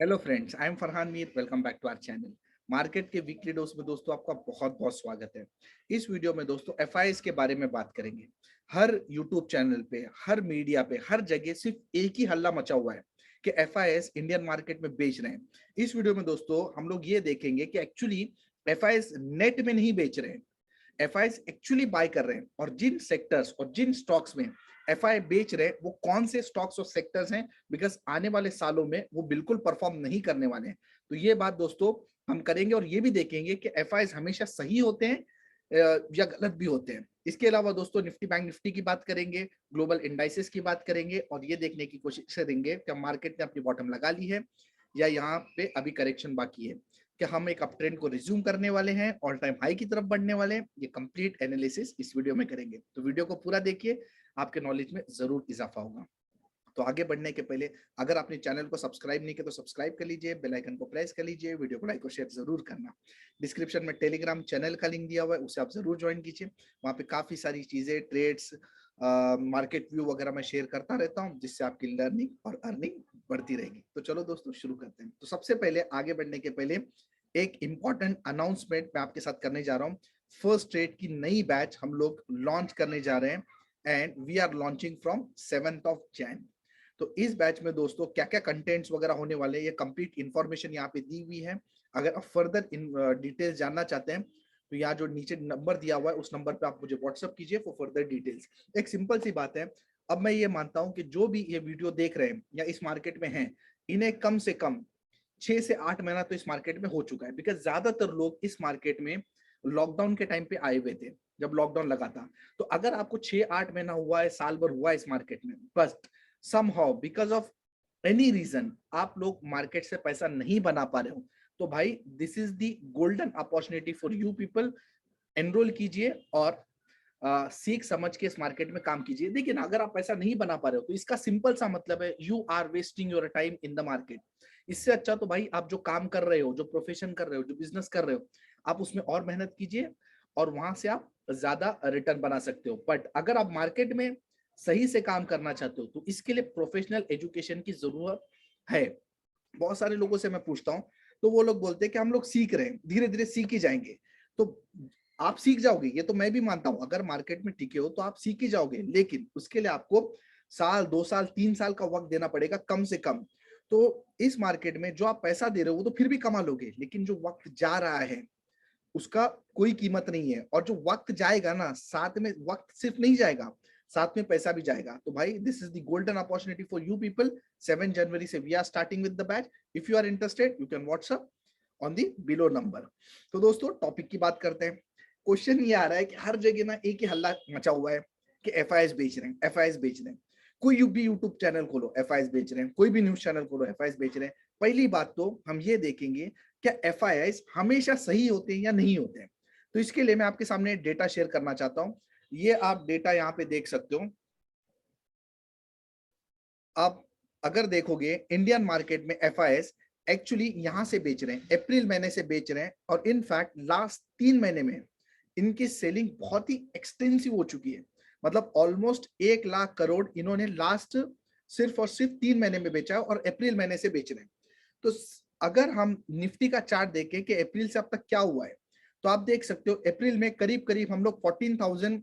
Hello friends, I am Farhan Mir. Welcome back to our channel. Market के weekly dose में दोस्तों आपका बहुत बहुत स्वागत है। इस वीडियो में दोस्तों एफआईएस के बारे में बात करेंगे। हर यूट्यूब चैनल पे, हर मीडिया पे, हर जगह सिर्फ एक ही हल्ला मचा हुआ है कि एफआईएस इंडियन मार्केट में बेच रहे हैं। इस वीडियो में दोस्तों हम लोग ये देखेंगे कि एक्चुअली एफआईएस नेट में नहीं बेच रहे हैं, एफआईएस एक्चुअली बाय कर रहे हैं। और जिन सेक्टर्स और जिन स्टॉक्स में एफआई बेच रहे हैं वो कौन से स्टॉक्स और सेक्टर्स हैं, बिकॉज आने वाले सालों में वो बिल्कुल परफॉर्म नहीं करने वाले हैं। तो ये बात दोस्तों हम करेंगे और ये भी देखेंगे कि एफआई हमेशा सही होते हैं या गलत भी होते हैं। इसके अलावा दोस्तों निफ्टी बैंक निफ्टी की बात करेंगे, ग्लोबल इंडाइसेस की बात करेंगे और ये देखने की कोशिश करेंगे कि मार्केट ने अपनी बॉटम लगा ली है या यहाँ पे अभी करेक्शन बाकी है, कि हम एक अप ट्रेंड को रिज्यूम करने वाले हैं, ऑल टाइम हाई की तरफ बढ़ने वाले हैं। ये कंप्लीट एनालिसिस इस वीडियो में करेंगे, तो वीडियो को पूरा देखिए, आपके नॉलेज में जरूर इजाफा होगा। तो आगे बढ़ने के पहले अगर आपने चैनल को सब्सक्राइब नहीं किया तो सब्सक्राइब कर लीजिए, बेल आइकन को प्रेस कर लीजिए, वीडियो को लाइक और शेयर जरूर करना। डिस्क्रिप्शन में टेलीग्राम चैनल का लिंक दिया हुआ है, उसे आप जरूर ज्वाइन कीजिए। वहाँ पे काफी सारी चीजें, ट्रेड्स, मार्केट व्यू वगैरह मैं शेयर करता रहता हूँ, जिससे आपकी लर्निंग और अर्निंग बढ़ती रहेगी। तो चलो दोस्तों शुरू करते हैं। तो सबसे पहले आगे बढ़ने के पहले एक इंपॉर्टेंट अनाउंसमेंट मैं आपके साथ करने जा रहा हूँ। फर्स्ट ट्रेड की नई बैच हम लोग लॉन्च करने जा रहे हैं and we are launching from 7th of Jan। तो इस बैच में दोस्तों क्या क्या कंटेंट्स वगैरह होने वाले हैं, ये कंप्लीट इंफॉर्मेशन यहाँ पे दी हुई है। अगर आप फर्दर इन डिटेल्स जानना चाहते हैं तो यहाँ जो नीचे नंबर दिया हुआ है उस नंबर पे आप मुझे व्हाट्सअप कीजिए फॉर फर्दर डिटेल्स। एक सिंपल सी बात है, अब मैं ये मानता हूँ कि जो भी ये वीडियो देख रहे हैं या इस मार्केट में हैं, इन्हें कम से कम 6 से 8 महीना तो इस मार्केट में हो चुका है, बिकॉज ज्यादातर लोग इस मार्केट में लॉकडाउन के टाइम पे आए हुए थे, जब लॉकडाउन लगा था। तो अगर आपको 6-8 महीना हुआ है, साल भर हुआ है इस मार्केट में, बस somehow because of any reason आप लोग मार्केट से पैसा नहीं बना पा रहे हो, तो भाई this is the golden opportunity for you people. Enrol कीजिए और सीख समझ के इस मार्केट में काम कीजिए। देखिए ना, अगर आप पैसा नहीं बना पा रहे हो तो इसका सिंपल सा मतलब है you are wasting your time in the market. इससे अच्छा तो भाई आप जो काम कर रहे हो, जो प्रोफेशन कर रहे हो, जो बिजनेस कर रहे हो, आप उसमें और मेहनत कीजिए और वहां से आप ज्यादा रिटर्न बना सकते हो। बट अगर आप मार्केट में सही से काम करना चाहते हो तो इसके लिए प्रोफेशनल एजुकेशन की जरूरत है। बहुत सारे लोगों से मैं पूछता हूँ तो वो लोग बोलते हैं कि हम लोग सीख रहे हैं, धीरे धीरे सीख ही जाएंगे। तो आप सीख जाओगे, ये तो मैं भी मानता हूं, अगर मार्केट में टिके हो तो आप सीख ही जाओगे, लेकिन उसके लिए आपको साल 2 साल 3 साल का वक्त देना पड़ेगा कम से कम। तो इस मार्केट में जो आप पैसा दे रहे हो वो तो फिर भी कमा लोगे, लेकिन जो वक्त जा रहा है उसका कोई कीमत नहीं है। और जो वक्त जाएगा ना, साथ में वक्त सिर्फ नहीं जाएगा, साथ में पैसा भी जाएगा। तो भाई this is the golden opportunity for you people. 7 जनवरी से we are starting with the batch. If you are interested you can WhatsApp on the below number. तो दोस्तों टॉपिक की बात करते हैं। क्वेश्चन ये आ रहा है कि हर जगह ना एक ही हल्ला मचा हुआ है कि एफआईएस बेच रहे हैं, एफआईएस बेच रहे हैं। कोई भी यूट्यूब चैनल खोलो एफआईएस बेच रहे हैं, कोई भी न्यूज चैनल खोलो एफआईएस बेच रहे हैं। पहली बात तो हम ये देखेंगे क्या एफआईएस हमेशा सही होते हैं या नहीं होते हैं। तो इसके लिए मैं आपके सामने डेटा शेयर करना चाहता हूं। ये आप डेटा यहाँ पे देख सकते हो। आप अगर देखोगे इंडियन मार्केट में एफआईएस एक्चुअली यहां से बेच रहे हैं, अप्रैल महीने से बेच रहे हैं, और इनफैक्ट लास्ट 3 महीने में इनकी सेलिंग बहुत ही एक्सटेंसिव हो चुकी है। मतलब ऑलमोस्ट 1 लाख करोड़ इन्होंने लास्ट सिर्फ और सिर्फ 3 महीने में बेचा है और अप्रैल महीने से बेच रहे हैं। तो अगर हम निफ्टी का चार्ट देखें कि अप्रैल से अब तक क्या हुआ है, तो आप देख सकते हो अप्रैल में करीब करीब हम लोग 14,500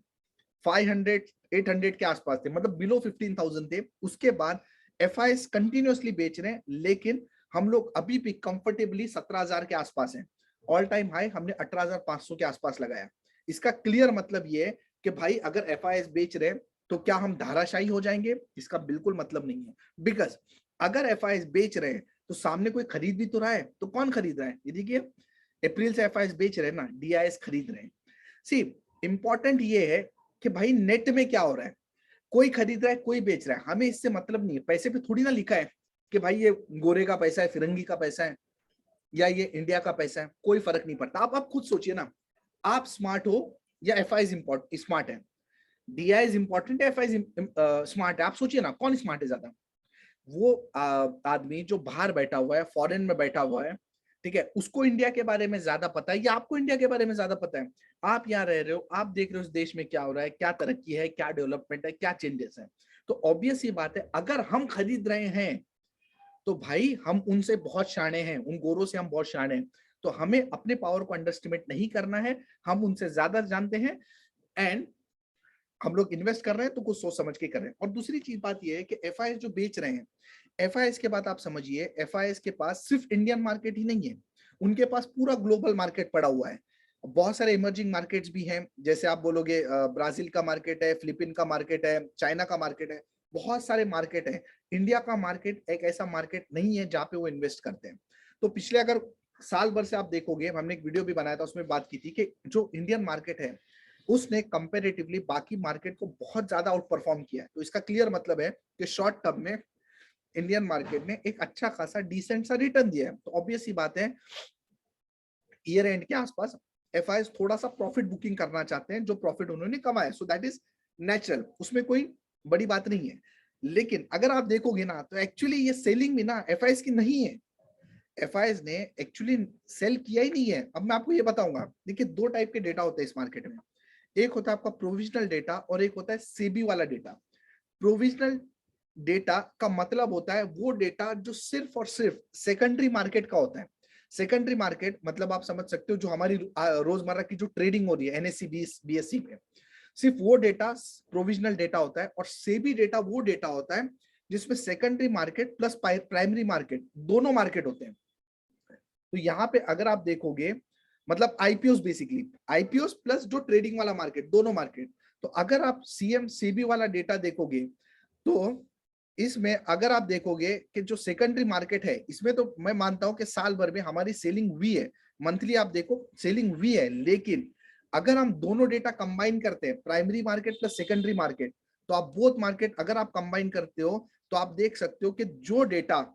800 के आसपास थे, मतलब बिलो 15,000 थे। उसके बाद एफआईएस कंटिन्यूअसली बेच रहे हैं, लेकिन हम लोग अभी भी कंफर्टेबली 17,000 के आसपास हैं। ऑल टाइम हाई हमने 18,500 के आसपास लगाया। इसका क्लियर मतलब ये है कि भाई अगर एफआईएस बेच रहे हैं तो क्या हम धाराशाही हो जाएंगे? इसका बिल्कुल मतलब नहीं है। बिकॉज अगर एफआईएस बेच रहे हैं तो सामने कोई खरीद भी तो रहा है। तो कौन खरीद रहा है? ये देखिए, अप्रैल से एफआईएस बेच रहे हैं ना, डीआईएस खरीद रहे हैं। सी इंपॉर्टेंट ये है कि भाई नेट में क्या हो रहा है, कोई खरीद रहा है कोई बेच रहा है, हमें इससे मतलब नहीं है। पैसे पे थोड़ी ना लिखा है कि भाई ये गोरे का पैसा है, फिरंगी का पैसा है, या ये इंडिया का पैसा है, कोई फर्क नहीं पड़ता। आप खुद सोचिए ना, आप स्मार्ट हो या एफआईएस स्मार्ट है, डीआईएस इंपॉर्टेंट है, एफआईएस स्मार्ट है? आप सोचिए ना कौन स्मार्ट है ज्यादा? वो आदमी जो बाहर बैठा हुआ है, फॉरेन में बैठा हुआ है, ठीक है, उसको इंडिया के बारे में ज्यादा पता है या आपको इंडिया के बारे में ज्यादा पता है? आप यहाँ रह रहे हो, आप देख रहे हो इस देश में क्या हो रहा है, क्या तरक्की है, क्या डेवलपमेंट है, क्या चेंजेस है। तो ऑब्वियस ये बात है, अगर हम खरीद रहे हैं तो भाई हम उनसे बहुत शाणे हैं, उन गोरों से हम बहुत शाणे हैं। तो हमें अपने पावर को अंडरस्टिमेट नहीं करना है, हम उनसे ज्यादा जानते हैं एंड हम लोग इन्वेस्ट कर रहे हैं तो कुछ सोच समझ के कर रहे हैं। और दूसरी चीज बात ये है कि एफआईएस जो बेच रहे हैं, एफआईएस के बाद आप समझिए एफआईएस के पास सिर्फ इंडियन मार्केट ही नहीं है, उनके पास पूरा ग्लोबल मार्केट पड़ा हुआ है। बहुत सारे इमर्जिंग मार्केट्स भी हैं, जैसे आप बोलोगे ब्राजील का मार्केट है, फिलीपीन का मार्केट है, चाइना का मार्केट है, बहुत सारे मार्केट है। इंडिया का मार्केट एक ऐसा मार्केट नहीं है जहाँ पे वो इन्वेस्ट करते हैं। तो पिछले अगर साल भर से आप देखोगे, हमने एक वीडियो भी बनाया था, उसमें बात की थी कि जो इंडियन मार्केट है उसने कंपैरेटिवली बाकी मार्केट को बहुत ज्यादा आउट परफॉर्म किया है। तो इसका क्लियर मतलब है कि शॉर्ट टर्म में इंडियन मार्केट ने एक अच्छा खासा डिसेंट सा रिटर्न दिया है। तो ऑब्वियस सी बात है ईयर एंड के आसपास एफआईएस थोड़ा सा प्रॉफिट बुकिंग करना चाहते हैं, जो प्रॉफिट उन्होंने कमाया, सो दैट इज नेचुरल, उसमें कोई बड़ी बात नहीं है। लेकिन अगर आप देखोगे ना तो एक्चुअली ये सेलिंग भी ना एफआईएस की नहीं है, एफआईएस ने एक्चुअली सेल किया ही नहीं है। अब मैं आपको ये बताऊंगा, देखिए दो टाइप के डेटा होते हैं इस मार्केट में, एक होता है आपका प्रोविजनल डेटा और एक होता है सेबी वाला डेटा। प्रोविजनल डेटा का मतलब होता है वो डेटा जो सिर्फ और सिर्फ सेकेंडरी मार्केट का होता है। सेकेंडरी मार्केट मतलब आप समझ सकते हो जो हमारी रोजमर्रा की जो ट्रेडिंग हो रही है एनएससी बीएससी में, सिर्फ वो डेटा प्रोविजनल डेटा होता है। और सेबी डेटा वो डेटा होता है जिसमें secondary market plus primary market दोनों मार्केट होते हैं। तो यहाँ पे अगर आप देखोगे मतलब आईपीओ बेसिकली, आईपीओ प्लस जो ट्रेडिंग वाला मार्केट, दोनों मार्केट। तो अगर आप सीएम सीबी वाला डेटा देखोगे तो इसमें अगर आप देखोगे कि जो सेकेंडरी मार्केट है इसमें तो मैं मानता हूं कि साल भर में हमारी सेलिंग हुई है, मंथली आप देखो सेलिंग हुई है। लेकिन अगर हम दोनों डेटा कंबाइन करते हैं, primary market plus secondary market, तो आप बोथ मार्केट अगर आप कंबाइन करते हो तो आप देख सकते हो कि जो डेटा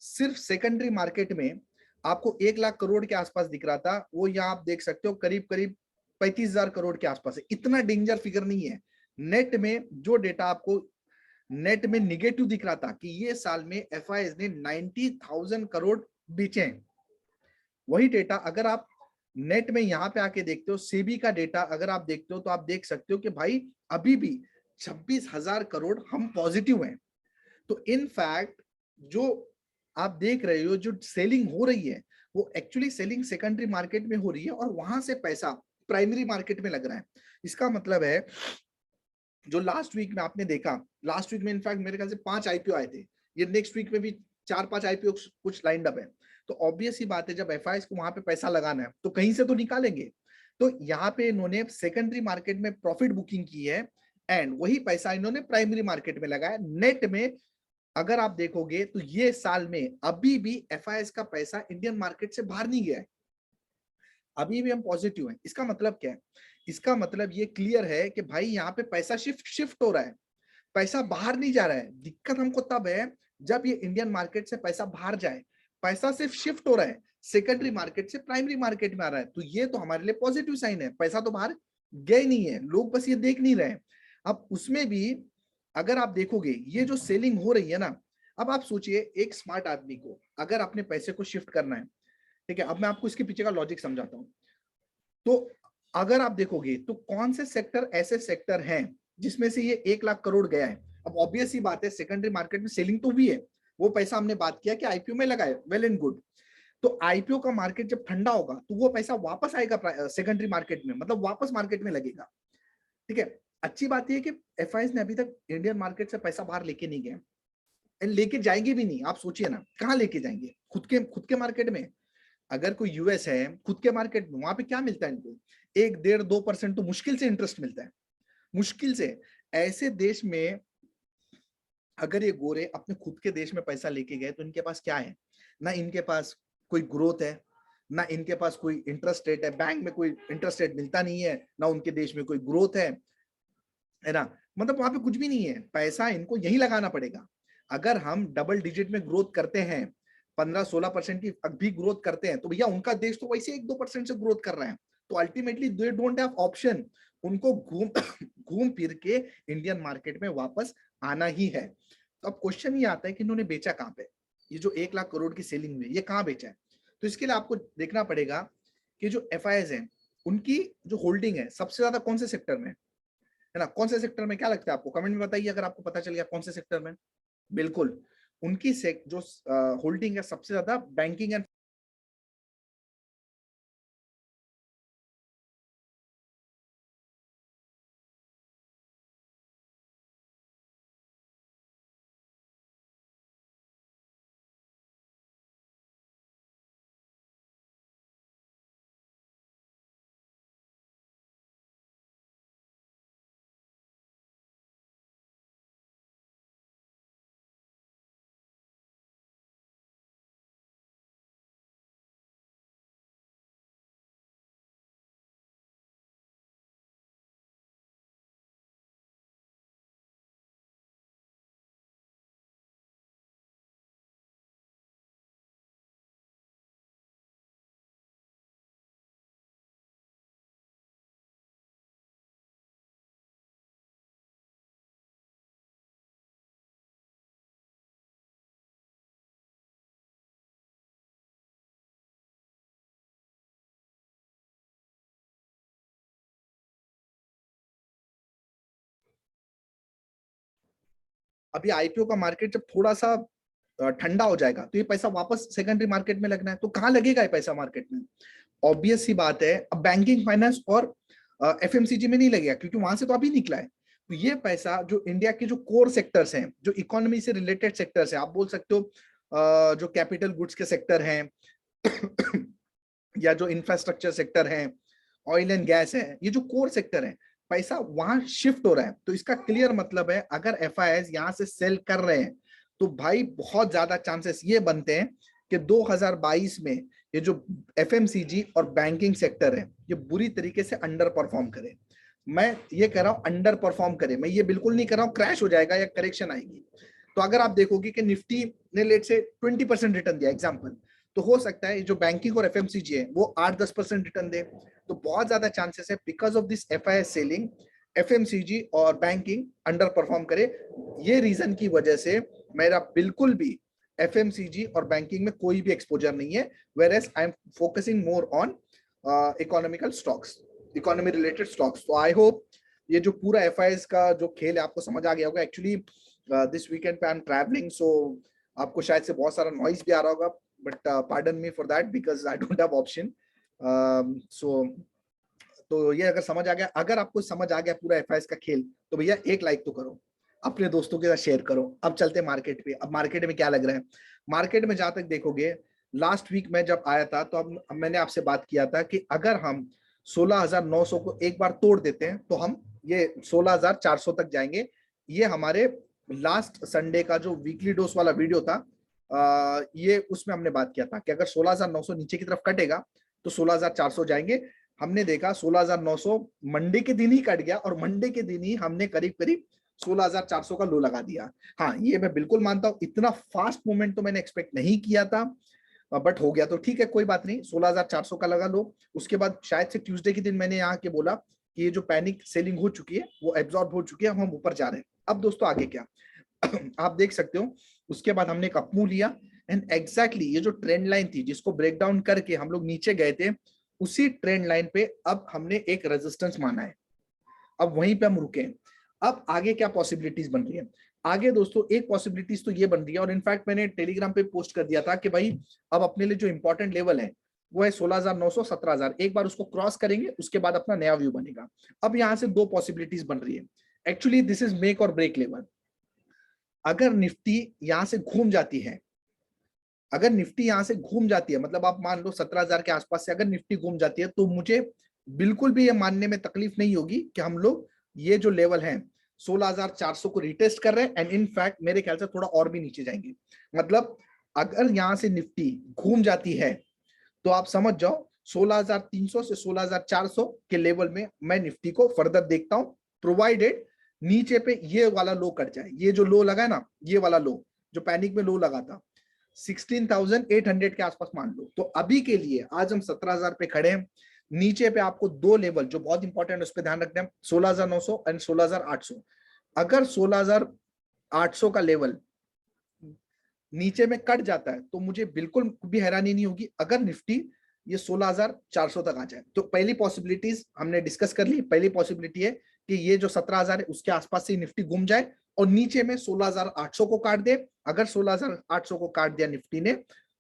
सिर्फ सेकेंडरी मार्केट में आपको 1 लाख करोड़ के आसपास दिख रहा था, वो यहाँ आप देख सकते हो करीब करीब 35,000 करोड़ के आसपास है। इतना डेंजर फिगर नहीं है। नेट में जो डेटा आपको नेट में निगेटिव दिख रहा था कि ये साल में एफआईएस ने 90,000 करोड़ बेचे हैं, वही डेटा अगर आप नेट में यहां पे आके देखते हो, सेबी का डेटा अगर आप देखते हो तो आप देख सकते हो कि भाई अभी भी 26,000 करोड़ हम पॉजिटिव हैं। तो इन फैक्ट जो आप देख रहे हो जो सेलिंग हो रही है वो एक्चुअली सेलिंग सेकेंडरी मार्केट में हो रही है और वहां से पैसा प्राइमरी मार्केट में लग रहा है। इसका मतलब है जो लास्ट वीक में आपने देखा, लास्ट वीक में इनफैक्ट मेरे ख्याल से 5 आईपीओ आए थे, ये नेक्स्ट वीक में भी 4-5 आईपीओ कुछ लाइंड अप है। तो ऑब्वियस ही बात है जब एफआईएस को वहां पे पैसा लगाना है तो कहीं से तो निकालेंगे। तो यहाँ पे इन्होंने सेकेंडरी मार्केट में प्रॉफिट बुकिंग की है एंड वही पैसा इन्होंने प्राइमरी मार्केट में लगाया। नेट में अगर आप देखोगे तो ये साल में अभी भी एफआईएस का पैसा इंडियन मार्केट से बाहर नहीं गया है, अभी भी हम पॉजिटिव हैं। इसका मतलब क्या है? इसका मतलब ये क्लियर है कि भाई यहाँ पे पैसा शिफ्ट हो रहा है, पैसा बाहर नहीं जा रहा है। दिक्कत हमको तब है जब ये इंडियन मार्केट से पैसा बाहर जाए, पैसा सिर्फ शिफ्ट हो रहा है, सेकेंडरी मार्केट से प्राइमरी मार्केट में आ रहा है, तो ये तो हमारे लिए पॉजिटिव साइन है, पैसा तो बाहर गया ही नहीं है, लोग बस ये देख नहीं रहे। अब उसमें भी अगर आप देखोगे ये जो सेलिंग हो रही है ना, अब आप सोचिए एक स्मार्ट आदमी को अगर अपने पैसे को शिफ्ट करना है, ठीक है, अब मैं आपको इसके पीछे का लॉजिक समझाता हूँ। तो अगर आप देखोगे तो कौन से सेक्टर ऐसे सेक्टर हैं जिसमें से ये 1 लाख करोड़ गया है। अब ऑब्वियस ही बात है सेकेंडरी मार्केट में सेलिंग तो हुई है, वो पैसा हमने बात किया कि आईपीओ में लगाए, वेल एंड गुड। तो आईपीओ का मार्केट जब ठंडा होगा तो वो पैसा वापस आएगा सेकेंडरी मार्केट में, मतलब वापस मार्केट में लगेगा। ठीक है, अच्छी बात यह है कि एफआईएस ने अभी तक इंडियन मार्केट से पैसा बाहर लेके नहीं गए एंड लेके जाएंगे भी नहीं। आप सोचिए ना कहाँ लेके जाएंगे, खुद के मार्केट में। अगर कोई यूएस है खुद के मार्केट में, वहां पे क्या मिलता है इनको, 1, 1.5, 2% तो मुश्किल से इंटरेस्ट मिलता है, मुश्किल से। ऐसे देश में अगर ये गोरे अपने खुद के देश में पैसा लेके गए तो इनके पास क्या है? ना इनके पास कोई ग्रोथ है, ना इनके पास कोई इंटरेस्ट रेट है, बैंक में कोई इंटरेस्ट रेट मिलता नहीं है, ना उनके देश में कोई ग्रोथ है ना, मतलब वहां पे कुछ भी नहीं है, पैसा इनको यही लगाना पड़ेगा। अगर हम डबल डिजिट में ग्रोथ करते हैं, 15-16% की भी ग्रोथ करते हैं, तो भैया उनका देश तो वैसे 1-2% से ग्रोथ कर रहा है। तो ultimately they don't have option, उनको घूम घूम फिर के इंडियन मार्केट में वापस आना ही है। तो अब क्वेश्चन ये आता है कि इन्होंने बेचा कहाँ पे, ये जो 1 लाख करोड़ की सेलिंग हुई ये कहाँ बेचा है? तो इसके लिए आपको देखना पड़ेगा कि जो एफआईएस है उनकी जो होल्डिंग है सबसे ज्यादा कौन से सेक्टर में है ना, कौन से सेक्टर में, क्या लगता है आपको? कमेंट में बताइए अगर आपको पता चल गया कौन से सेक्टर में। बिल्कुल, उनकी जो होल्डिंग है सबसे ज्यादा बैंकिंग एंड अभी आईपीओ का मार्केट जब थोड़ा सा ठंडा हो जाएगा तो ये पैसा वापस सेकेंडरी मार्केट में लगना है, तो कहाँ लगेगा ये पैसा मार्केट में? ऑब्वियस सी बात है, अब बैंकिंग फाइनेंस और एफएमसीजी में नहीं लगेगा क्योंकि वहां से तो अभी निकला है। तो ये पैसा जो इंडिया के जो कोर सेक्टर्स हैं, जो इकोनॉमी से रिलेटेड सेक्टर्स हैं, आप बोल सकते हो जो कैपिटल गुड्स के सेक्टर हैं या जो इंफ्रास्ट्रक्चर सेक्टर है, ऑयल एंड गैस है, ये जो कोर सेक्टर है, पैसा वहां शिफ्ट हो रहा है। तो इसका क्लियर मतलब है अगर एफआईआईज यहां से सेल कर रहे हैं तो भाई बहुत ज्यादा चांसेस ये बनते हैं कि 2022 में ये जो एफएमसीजी और बैंकिंग सेक्टर है ये बुरी तरीके से अंडर परफॉर्म करे। मैं ये कह रहा हूं अंडर परफॉर्म करे, मैं ये बिल्कुल नहीं कर रहा हूं क्रैश हो जाएगा या करेक्शन आएगी। तो अगर आप देखोगे कि निफ्टी ने लेट से 20% रिटर्न दिया एग्जाम्पल, तो हो सकता है जो बैंकिंग और एफएमसीजी है वो 8-10% रिटर्न दे। तो बहुत ज्यादा चांसेस है because of this FII selling FMCG और बैंकिंग अंडर परफॉर्म करे। ये रीजन की वजह से मेरा बिल्कुल भी एफएमसीजी और बैंकिंग में कोई भी एक्सपोजर नहीं है, whereas I am focusing more on economical stocks, economy related stocks. तो आई होप ये जो पूरा एफआईआईज का जो खेल है आपको समझ आ गया होगा। एक्चुअली दिस वीकेंड पे आई एम ट्रैवलिंग, सो आपको शायद से बहुत सारा नॉइज भी आ रहा होगा, but pardon me for that because I don't have option. So तो ये अगर समझ आ गया, अगर आपको समझ आ गया पूरा एफआईएस का खेल, तो भैया एक लाइक तो करो, अपने दोस्तों के साथ शेयर करो। अब चलते हैं मार्केट पे। अब मार्केट में क्या लग रहा है? मार्केट में जहां तक देखोगे, लास्ट वीक में जब आया था तो अब मैंने आपसे बात किया था कि अगर हम 16,900 को एक बार तोड़ देते हैं तो हम ये 16,400 तक जाएंगे। ये हमारे लास्ट संडे का जो वीकली डोज वाला वीडियो था, ये उसमें हमने बात किया था कि अगर 16,900 नीचे की तरफ कटेगा तो 16,400 जाएंगे। हमने देखा 16,900 मंडे के दिन ही कट गया और मंडे के दिन ही हमने करीब करीब 16,400 का लो लगा दिया। हाँ, ये मैं बिल्कुल मानता हूं, इतना फास्ट मूवमेंट तो मैंने एक्सपेक्ट नहीं किया था, बट हो गया तो ठीक है, कोई बात नहीं। 16,400 का लगा लो। उसके बाद शायद से ट्यूसडे के दिन मैंने यहाँ के बोला कि ये जो पैनिक सेलिंग हो चुकी है वो एब्जॉर्ब हो चुकी है, हम ऊपर जा रहे हैं। अब दोस्तों आगे क्या आप देख सकते हो, उसके बाद हमने एक अपमूव लिया एंड एग्जैक्टली ये जो ट्रेंड लाइन थी जिसको ब्रेक डाउन करके हम लोग नीचे गए थे, उसी ट्रेंड लाइन पे अब हमने एक रेजिस्टेंस माना है। अब वहीं पे हम रुके। अब आगे क्या पॉसिबिलिटीज बन रही है? आगे दोस्तों एक पॉसिबिलिटीज तो ये बन रही है, और इनफैक्ट मैंने टेलीग्राम पे पोस्ट कर दिया था कि भाई अब अपने लिए जो इंपॉर्टेंट लेवल है वो है 16,900 17,000। एक बार उसको क्रॉस करेंगे उसके बाद अपना नया व्यू बनेगा। अब यहां से दो पॉसिबिलिटीज बन रही है। एक्चुअली दिस इज मेक और ब्रेक लेवल। अगर निफ्टी यहां से घूम जाती है, अगर निफ्टी यहां से घूम जाती है, मतलब आप मान लो 17,000 के आसपास से अगर निफ्टी घूम जाती है, तो मुझे बिल्कुल भी ये मानने में तकलीफ नहीं होगी कि हम लोग ये जो लेवल है 16,400 को रिटेस्ट कर रहे हैं, एंड इन फैक्ट मेरे ख्याल से थोड़ा और भी नीचे जाएंगे। मतलब अगर यहां से निफ्टी घूम जाती है तो आप समझ जाओ 16,300 से 16,400 के लेवल में मैं निफ्टी को फर्दर देखता हूं, प्रोवाइडेड नीचे पे ये वाला लो कट जाए। ये जो लो लगा है ना, ये वाला लो जो पैनिक में लो लगा था 16,800 के आसपास मान लो। तो अभी के लिए आज हम 17,000 पे खड़े हैं। नीचे पे आपको दो लेवल जो बहुत इंपॉर्टेंट है उस पर ध्यान रखना है, 16,900 एंड 16,800। अगर 16,800 का लेवल नीचे में कट जाता है तो मुझे बिल्कुल भी हैरानी नहीं होगी अगर निफ्टी ये 16,400 तक आ जाए। तो पहली पॉसिबिलिटीज हमने डिस्कस कर ली। पहली पॉसिबिलिटी है कि ये जो 17,000 है उसके आसपास से निफ्टी घूम जाए और नीचे में 16,800 को काट दे। अगर 16,800 को काट दिया निफ्टी ने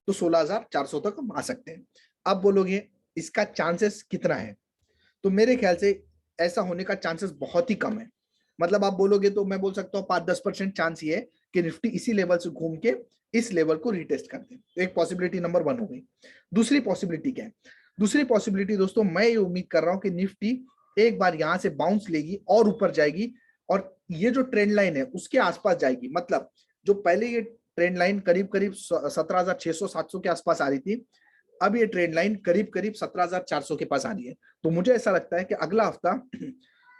तो 16,400 तक हम आ सकते हैं। अब बोलोगे इसका चांसेस कितना है, तो मेरे ख्याल से ऐसा होने का चांसेस बहुत ही कम है। मतलब आप बोलोगे तो मैं बोल सकता हूँ 5-10% चांस ये है कि निफ्टी इसी लेवल से घूम के इस लेवल को रिटेस्ट कर दे। तो एक पॉसिबिलिटी नंबर 1 हो गई। दूसरी पॉसिबिलिटी क्या है? दूसरी पॉसिबिलिटी दोस्तों, मैं ये उम्मीद कर रहा हूं कि निफ्टी एक बार यहां से बाउंस लेगी और ऊपर जाएगी और ये जो ट्रेंड लाइन है उसके आसपास जाएगी। मतलब जो पहले ये ट्रेंड लाइन करीब करीब 17,600-700 के आसपास आ रही थी, अब ये ट्रेंड लाइन करीब करीब 17,400 के पास आ रही है। तो मुझे ऐसा लगता है कि अगला हफ्ता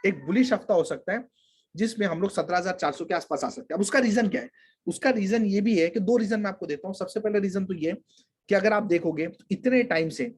एक बुलिश हफ्ता हो सकता है जिसमें हम लोग 17,400 के आसपास आ सकते हैं। अब उसका रीजन क्या है? उसका रीजन ये भी है कि 2 रीजन मैं आपको देता हूं। सबसे पहले रीजन तो ये कि अगर आप देखोगे तो इतने टाइम से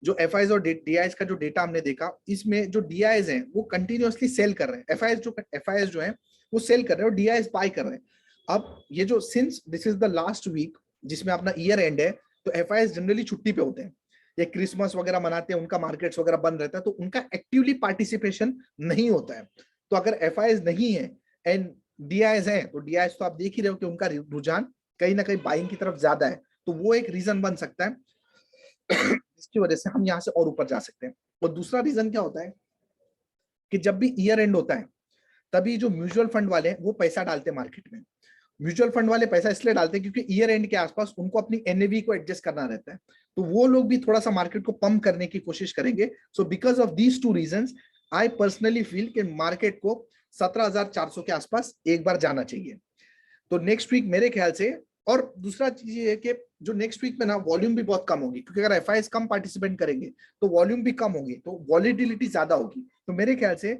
जो एफआईज और डीआईएस का जो डेटा हमने देखा, इसमें जो डीआईएस हैं वो कंटिन्यूअसली सेल कर रहे हैं। एफआईएस जो है वो सेल कर रहे हैं और डीआईएस बाय कर रहे हैं। अब ये जो since this is the last week जिसमें अपना ईयर एंड है, तो एफआईएस जनरली छुट्टी पे होते हैं, ये क्रिसमस वगैरह मनाते हैं, उनका मार्केट्स वगैरह बंद रहता है, तो उनका एक्टिवली पार्टिसिपेशन नहीं होता है। तो अगर एफआईएस नहीं है एंड डीआईएस है, तो डीआईएस तो आप देख ही रहे हो कि उनका रुझान कहीं ना कहीं बाइंग की तरफ ज्यादा है। तो वो एक रीजन बन सकता है जिसकी वजह से हम यहाँ से और ऊपर जा सकते हैं। और दूसरा रीजन क्या होता है कि जब भी ईयर एंड होता है तभी जो म्यूचुअल फंड वाले हैं वो पैसा डालते हैं मार्केट में। म्यूचुअल फंड वाले पैसा इसलिए डालते हैं क्योंकि ईयर एंड के आसपास उनको अपनी एनएवी को एडजस्ट करना रहता है, तो वो लोग भी थोड़ा सा मार्केट को पंप करने की कोशिश करेंगे। So because of these 2 reasons I personally feel कि मार्केट को 17,400 के आसपास एक बार जाना चाहिए। तो नेक्स्ट वीक मेरे ख्याल से, और दूसरा चीज ये है कि जो नेक्स्ट वीक में ना वॉल्यूम भी बहुत कम होगी, क्योंकि अगर एफआईएस कम पार्टिसिपेट करेंगे तो वॉल्यूम भी कम होगी, तो वॉलिटिलिटी ज्यादा होगी। तो मेरे ख्याल से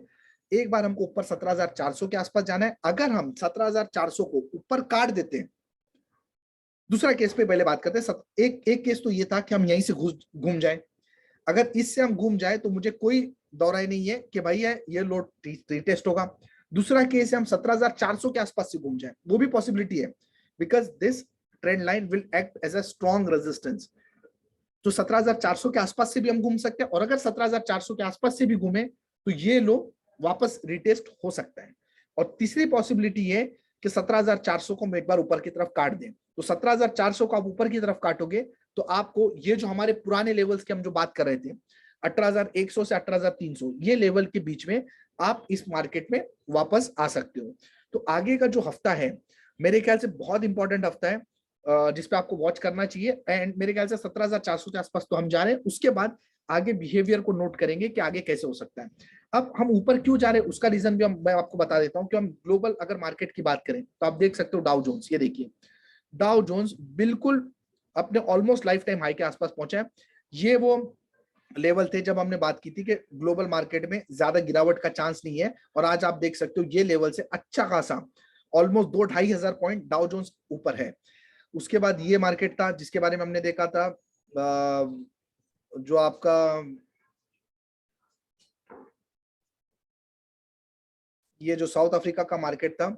एक बार हमको ऊपर 17,400 के आसपास जाना है। अगर हम 17,400 को ऊपर काट देते हैं, दूसरा केस पे पहले बात करते हैं। एक केस तो ये था कि हम यहीं से घूम जाए। अगर इससे हम घूम जाए तो मुझे कोई दौराई नहीं है कि भाई ये लोड रिटेस्ट होगा। दूसरा केस है हम 17,400 के आसपास से घूम जाए, वो भी पॉसिबिलिटी है, because this trend line will act as a strong resistance. तो 17,400 के आसपास से भी हम घूम सकते हैं, और अगर 17,400 के आसपास से भी घूमे तो ये लो वापस रिटेस्ट हो सकता है। और तीसरी पॉसिबिलिटी ये कि 17,400 को हम एक बार ऊपर की तरफ काट दें। तो 17,400 को आप ऊपर की तरफ काटोगे तो आपको ये जो हमारे पुराने लेवल्स के हम जो बात कर रहे थे 18,100 से 18,300, ये लेवल के बीच में आप इस मार्केट में वापस आ सकते हो। तो आगे का जो हफ्ता है मेरे ख्याल से बहुत इंपॉर्टेंट हफ्ता है जिसपे आपको वॉच करना चाहिए। एंड मेरे ख्याल से 17,400 के आसपास तो हम जा रहे हैं, उसके बाद आगे बिहेवियर को नोट करेंगे कि आगे कैसे हो सकता है। अब हम ऊपर क्यों जा रहे हैं उसका रीजन भी मैं आपको बता देता हूं कि हम ग्लोबल अगर मार्केट की बात करें तो आप देख सकते हो डाउ जोन्स, ये देखिए डाउ जोन्स बिल्कुल अपने ऑलमोस्ट लाइफ टाइम हाई के आसपास पहुंचा है। ये वो लेवल थे जब हमने बात की थी कि ग्लोबल मार्केट में ज्यादा गिरावट का चांस नहीं है, और आज आप देख सकते हो ये लेवल से अच्छा खासा ऑलमोस्ट 2-2.5 पॉइंट डाउ जोन्स ऊपर है। उसके बाद ये मार्केट था जिसके बारे में हमने देखा था जो आपका ये जो साउथ अफ्रीका का मार्केट था,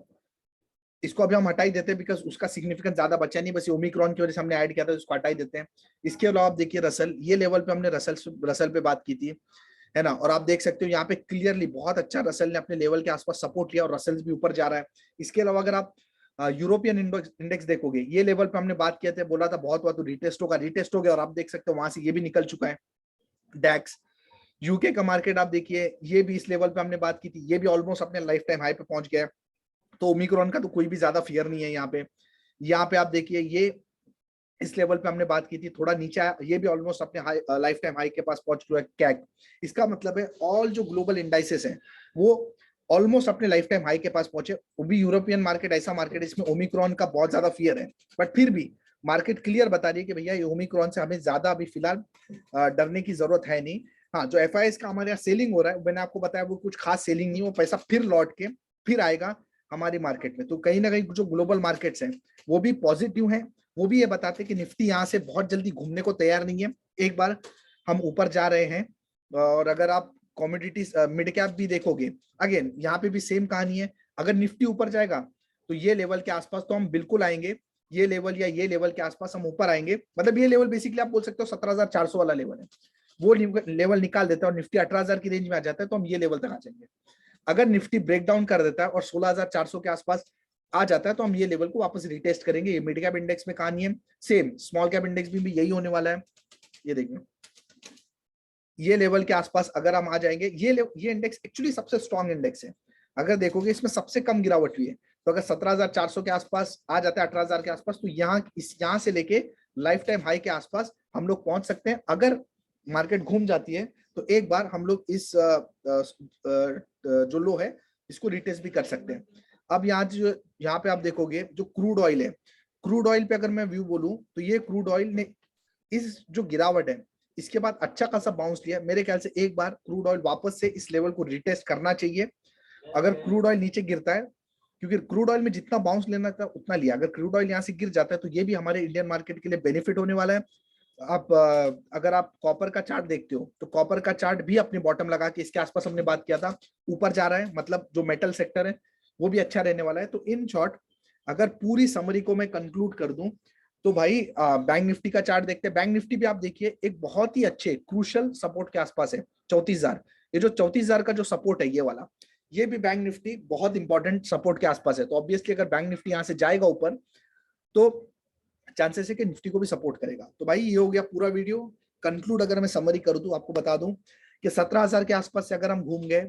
इसको अभी हम हटा ही देते हैं बिकॉज उसका सिग्निफिकेंस ज्यादा बचा नहीं, बस ओमिक्रॉन की वजह से हमने ऐड किया था, इसको हटा ही देते हैं। इसके अलावा आप देखिए रसल, ये लेवल पे हमने रसल पे बात की थी, है ना, और आप देख सकते हो यहाँ पे क्लियरली बहुत अच्छा रसल ने अपने लेवल के आसपास सपोर्ट लिया और रसल भी ऊपर जा रहा है। इसके अलावा अगर आप यूरोपियन इंडेक्स देखोगे, ये लेवल पे हमने बात किया था, बोला था बहुत हुआ तो रिटेस्ट होगा, रिटेस्ट हो गया, और आप देख सकते हो वहां से ये भी निकल चुका है। डैक्स यूके का मार्केट आप देखिए, ये भी इस लेवल पे हमने बात की थी, ये भी ऑलमोस्ट अपने लाइफ टाइम हाई पे पहुंच गया है। तो ओमिक्रॉन का तो कोई भी ज्यादा फियर नहीं है यहाँ पे आप देखिए ये इस लेवल पे हमने बात की थी, थोड़ा नीचे आया, ये भी ऑलमोस्ट अपने हाई लाइफ टाइम हाई के पास पहुंच चुका है कैग। इसका मतलब है ऑल जो ग्लोबल इंडाइसेस हैं वो ऑलमोस्ट अपने लाइफ टाइम हाई के पास पहुंचे। वो भी यूरोपियन मार्केट ऐसा मार्केट है इसमें ओमिक्रॉन का बहुत ज्यादा फियर है, बट फिर भी मार्केट क्लियर बता रही है कि भैया ये ओमिक्रॉन से हमें ज्यादा अभी फिलहाल डरने की जरूरत है नहीं। हाँ, जो एफआईएस का हमारे यहाँ सेलिंग हो रहा है, मैंने आपको बताया वो कुछ खास सेलिंग नहीं, वो पैसा फिर लौट के फिर आएगा हमारी मार्केट में। तो कहीं ना कहीं जो ग्लोबल मार्केट्स हैं वो भी पॉजिटिव हैं, वो भी ये बताते हैं कि निफ्टी यहाँ से बहुत जल्दी घूमने को तैयार नहीं है, एक बार हम ऊपर जा रहे हैं। और अगर आप कॉमोडिटीज मिड कैप भी देखोगे, अगेन यहाँ पे भी सेम कहानी है, अगर निफ्टी ऊपर जाएगा तो ये लेवल के आसपास तो हम बिल्कुल आएंगे, ये लेवल या ये लेवल के आसपास हम ऊपर आएंगे। मतलब ये लेवल बेसिकली आप बोल सकते हो 17,400 वाला लेवल है, वो लेवल निकाल देता है और निफ्टी 18,000 की रेंज में आ जाता है तो हम ये लेवल तक आ जाएंगे। अगर निफ्टी ब्रेक डाउन कर देता है और 16,400 के आसपास आ जाता है तो हम ये लेवल को वापस रिटेस्ट करेंगे। ये मिड कैप इंडेक्स में कहानी है, सेम स्मॉल कैप इंडेक्स में भी यही होने वाला है। ये देखिए, ये लेवल के आसपास अगर हम आ जाएंगे, ये इंडेक्स एक्चुअली सबसे स्ट्रॉन्ग इंडेक्स है। अगर देखोगे इसमें सबसे कम गिरावट हुई है, तो अगर 17,400 के आसपास आ जाता है, 18,000 के आसपास, तो यहाँ से लेके लाइफ टाइम हाई के आसपास हम लोग पहुंच सकते हैं। अगर मार्केट घूम जाती है तो एक बार हम लोग इस जो लो है इसको रिटेस्ट भी कर सकते हैं। अब यहाँ पे आप देखोगे जो क्रूड ऑयल है, क्रूड ऑयल पे अगर मैं व्यू बोलूं तो ये क्रूड ऑयल ने इस जो गिरावट है इसके बाद अच्छा खासा बाउंस लिया। मेरे ख्याल से एक बार क्रूड ऑयल वापस से इस लेवल को रिटेस्ट करना चाहिए। अगर क्रूड ऑयल नीचे गिरता है, क्योंकि क्रूड ऑयल में जितना बाउंस लेना था उतना लिया, अगर क्रूड ऑयल यहाँ से गिर जाता है तो ये भी हमारे इंडियन मार्केट के लिए बेनिफिट होने वाला है। आप अगर आप कॉपर का चार्ट देखते हो तो कॉपर का चार्ट भी अपने बॉटम लगा के इसके आसपास हमने बात किया था, ऊपर जा रहा है, मतलब जो मेटल सेक्टर है वो भी अच्छा रहने वाला है। तो इन शॉर्ट अगर पूरी समरी को मैं कंक्लूड कर दूं तो भाई बैंक निफ्टी का चार्ट देखते हैं। बैंक निफ्टी भी आप देखिए एक बहुत ही अच्छे क्रूशल सपोर्ट के आसपास है, 34,000। ये जो 34,000 का जो सपोर्ट है ये वाला, ये भी बैंक निफ्टी बहुत इंपॉर्टेंट सपोर्ट के आसपास है। तो ऑब्वियसली अगर बैंक निफ्टी यहाँ से जाएगा ऊपर तो चांसेस है कि निफ्टी को भी सपोर्ट करेगा। तो भाई ये हो गया पूरा वीडियो। कंक्लूड अगर मैं समरी करूँ तो आपको बता दूं कि 17,000 के आसपास से अगर हम घूम गए,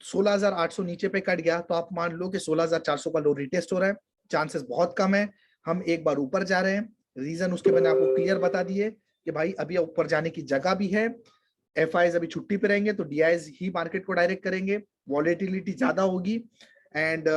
16,800 नीचे पे कट गया तो आप मान लो कि 16,400 का लो रिटेस्ट हो रहा है। चांसेस बहुत कम है हम एक बार ऊपर जा रहे हैं। रीजन उसके मैंने आपको क्लियर बता दिए कि भाई अभी ऊपर जाने की जगह भी है। एफआईज अभी छुट्टी पे रहेंगे तो डीआईज ही मार्केट को डायरेक्ट करेंगे, वॉलेटिलिटी ज्यादा होगी। एंड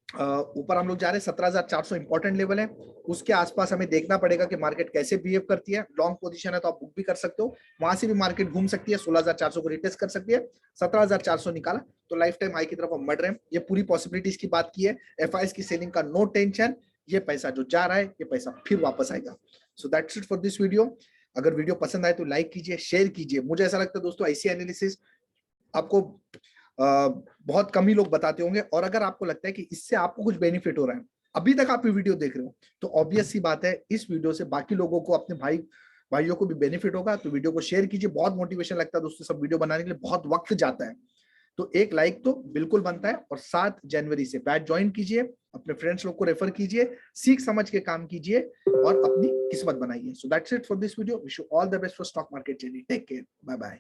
ऊपर हम लोग जा रहे हैं, 17,400 इंपॉर्टेंट लेवल है। उसके आसपास हमें देखना पड़ेगा कि मार्केट कैसे बिहेव करती है। लॉन्ग पोजीशन है तो आप बुक भी कर सकते हो, वहां से भी मार्केट घूम सकती है, 16,400 को रिटेस्ट कर सकती है। 17,400 निकाला तो लाइफ टाइम हाई की तरफ हम बढ़ रहे हैं। ये पूरी पॉसिबिलिटीज की बात की है। एफआईज की सेलिंग का नो टेंशन, ये पैसा जो जा रहा है ये पैसा फिर वापस आएगा। सो that's it for this video. अगर वीडियो पसंद आए तो लाइक कीजिए, शेयर कीजिए। मुझे ऐसा लगता है दोस्तों ऐसी एनालिसिस आपको बहुत कम ही लोग बताते होंगे, और अगर आपको लगता है कि इससे आपको कुछ बेनिफिट हो रहा है, अभी तक आप ये वीडियो देख रहे हो, तो ऑब्वियस सी बात है इस वीडियो से बाकी लोगों को, अपने भाइयों को भी बेनिफिट होगा। तो वीडियो को शेयर कीजिए। बहुत मोटिवेशन लगता है दोस्तों, सब वीडियो बनाने के लिए बहुत वक्त जाता है, तो एक लाइक तो बिल्कुल बनता है। और 7 जनवरी से बैच ज्वाइन कीजिए, अपने फ्रेंड्स लोग को रेफर कीजिए, सीख समझ के काम कीजिए और अपनी किस्मत बनाइए। So that's it for this video. Wish you all the best for stock market journey. Take care, bye bye.